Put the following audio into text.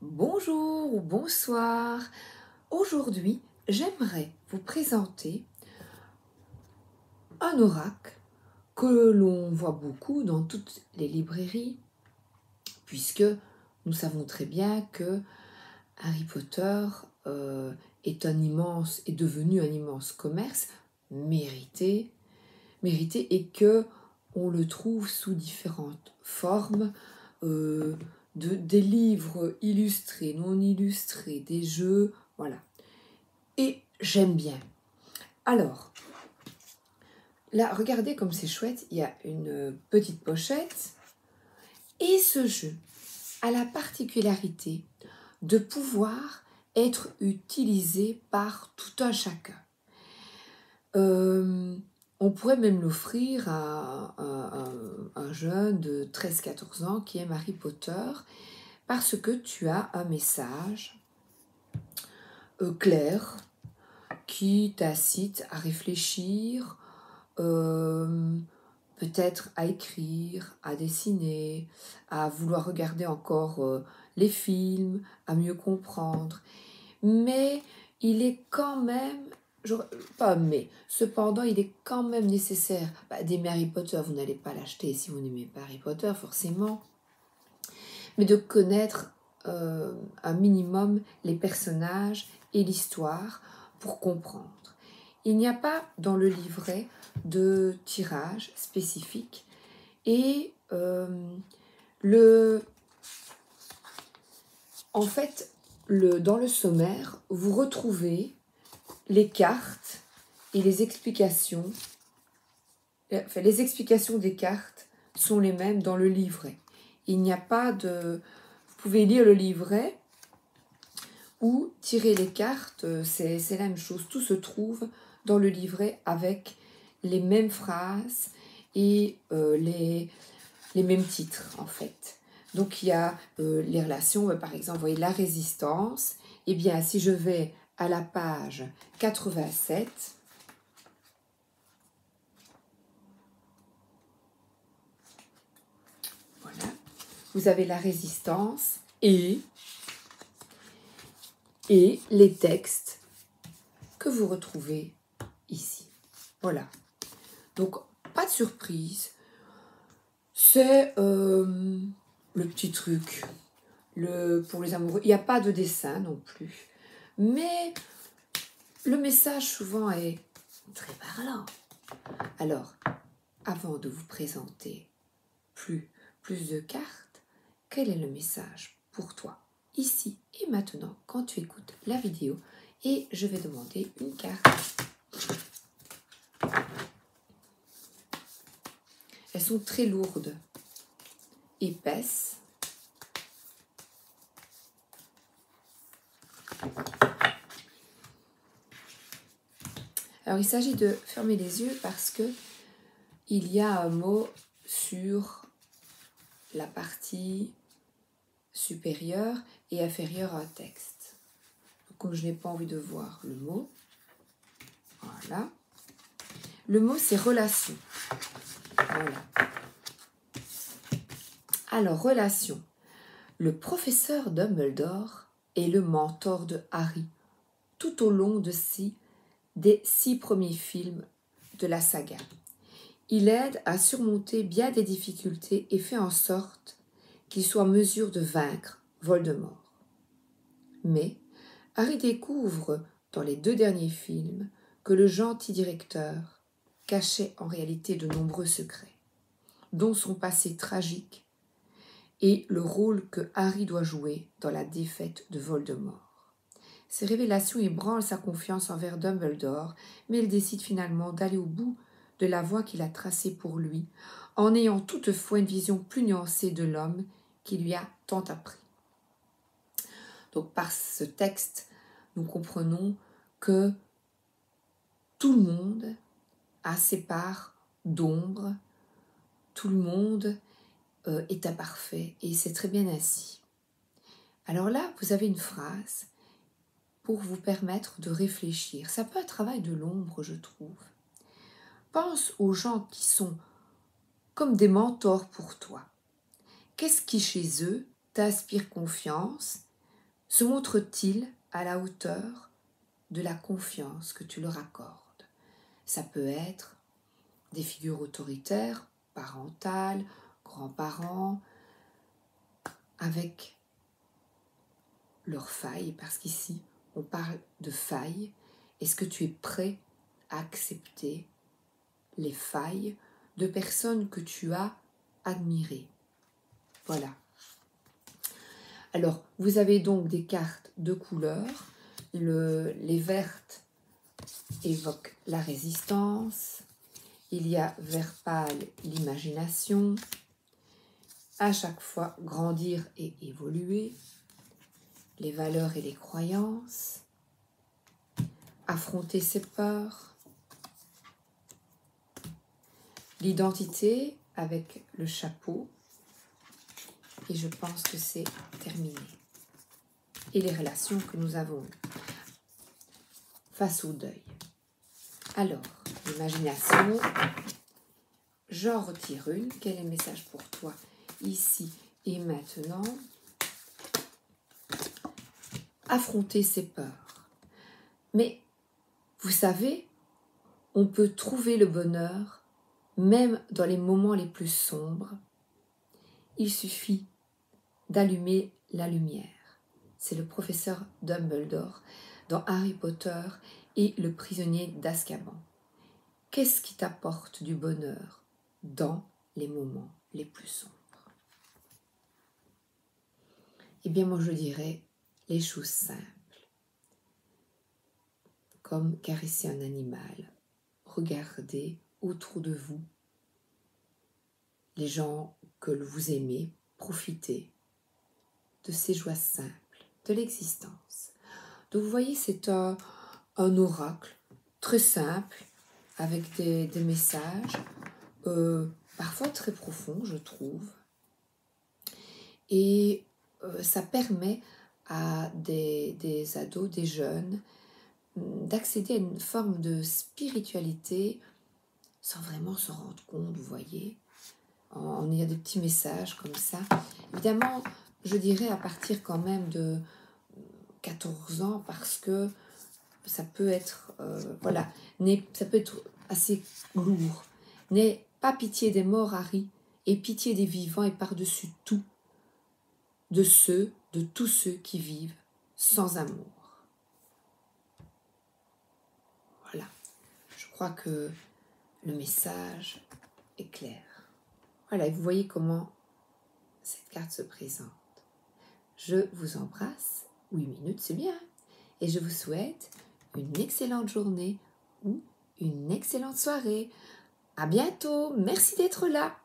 Bonjour ou bonsoir. Aujourd'hui, j'aimerais vous présenter un oracle que l'on voit beaucoup dans toutes les librairies, puisque nous savons très bien que Harry Potter est devenu un immense commerce mérité et que on le trouve sous différentes formes, des livres illustrés, non illustrés, des jeux, voilà. Et j'aime bien. Alors, là, regardez comme c'est chouette, il y a une petite pochette. Et ce jeu a la particularité de pouvoir être utilisé par tout un chacun. On pourrait même l'offrir à un jeune de 13-14 ans qui aime Harry Potter parce que tu as un message clair qui t'incite à réfléchir, peut-être à écrire, à dessiner, à vouloir regarder encore les films, à mieux comprendre. Mais il est quand même, cependant, il est quand même nécessaire d'aimer Harry Potter. Vous n'allez pas l'acheter si vous n'aimez pas Harry Potter, forcément, mais de connaître un minimum les personnages et l'histoire pour comprendre. Il n'y a pas dans le livret de tirage spécifique et dans le sommaire, vous retrouvez les cartes et les explications. Enfin, les explications des cartes sont les mêmes dans le livret. Il n'y a pas de... Vous pouvez lire le livret ou tirer les cartes, c'est la même chose. Tout se trouve dans le livret avec les mêmes phrases et les mêmes titres, en fait. Donc, il y a les relations, par exemple, vous voyez, la résistance. Eh bien, si je vais à la page 87, voilà, vous avez la résistance et les textes que vous retrouvez ici. Voilà. Donc, pas de surprise. C'est le petit truc pour les amoureux. Il n'y a pas de dessin non plus. Mais le message souvent est très parlant. Alors, avant de vous présenter plus de cartes, quel est le message pour toi, ici et maintenant, quand tu écoutes la vidéo? Et je vais demander une carte. Elles sont très lourdes, épaisses. Alors, il s'agit de fermer les yeux parce que il y a un mot sur la partie supérieure et inférieure à un texte. Donc, comme je n'ai pas envie de voir le mot, voilà. Le mot, c'est relation. Voilà. Alors, relation. Le professeur Dumbledore est le mentor de Harry tout au long des 6 premiers films de la saga. Il aide à surmonter bien des difficultés et fait en sorte qu'il soit en mesure de vaincre Voldemort. Mais Harry découvre dans les 2 derniers films que le gentil directeur cachait en réalité de nombreux secrets, dont son passé tragique et le rôle que Harry doit jouer dans la défaite de Voldemort. Ces révélations ébranlent sa confiance envers Dumbledore, mais il décide finalement d'aller au bout de la voie qu'il a tracée pour lui, en ayant toutefois une vision plus nuancée de l'homme qui lui a tant appris. Donc par ce texte, nous comprenons que tout le monde a ses parts d'ombre, tout le monde est imparfait et c'est très bien ainsi. Alors là, vous avez une phrase pour vous permettre de réfléchir. Ça peut être un travail de l'ombre, je trouve. Pense aux gens qui sont comme des mentors pour toi. Qu'est-ce qui, chez eux, t'inspire confiance se montre-t-il à la hauteur de la confiance que tu leur accordes? Ça peut être des figures autoritaires, parentales, grands-parents, avec leurs failles, parce qu'ici, on parle de failles. Est-ce que tu es prêt à accepter les failles de personnes que tu as admirées? Voilà. Alors, vous avez donc des cartes de couleurs. Les vertes évoquent la résistance. Il y a vert pâle, l'imagination. À chaque fois, grandir et évoluer. Les valeurs et les croyances. Affronter ses peurs. L'identité avec le chapeau. Et je pense que c'est terminé. Et les relations que nous avons face au deuil. Alors, l'imagination, j'en retire une. Quel est le message pour toi ici et maintenant? Affronter ses peurs. Mais, vous savez, on peut trouver le bonheur même dans les moments les plus sombres. Il suffit d'allumer la lumière. C'est le professeur Dumbledore dans Harry Potter et le prisonnier d'Azkaban. Qu'est-ce qui t'apporte du bonheur dans les moments les plus sombres? Eh bien, moi je dirais les choses simples, comme caresser un animal, regarder autour de vous les gens que vous aimez, profitez de ces joies simples de l'existence. Donc vous voyez, c'est un oracle très simple, avec des messages, parfois très profonds, je trouve. Et ça permet à des ados, des jeunes, d'accéder à une forme de spiritualité sans vraiment se rendre compte, vous voyez. On y a des petits messages comme ça. Évidemment, je dirais à partir quand même de 14 ans, parce que ça peut être, ça peut être assez lourd. N'aie pas pitié des morts, Harry, et pitié des vivants, et par-dessus tout, de tous ceux qui vivent sans amour. Voilà, je crois que le message est clair. Voilà, et vous voyez comment cette carte se présente. Je vous embrasse, 8 minutes c'est bien, et je vous souhaite une excellente journée ou une excellente soirée. À bientôt, merci d'être là.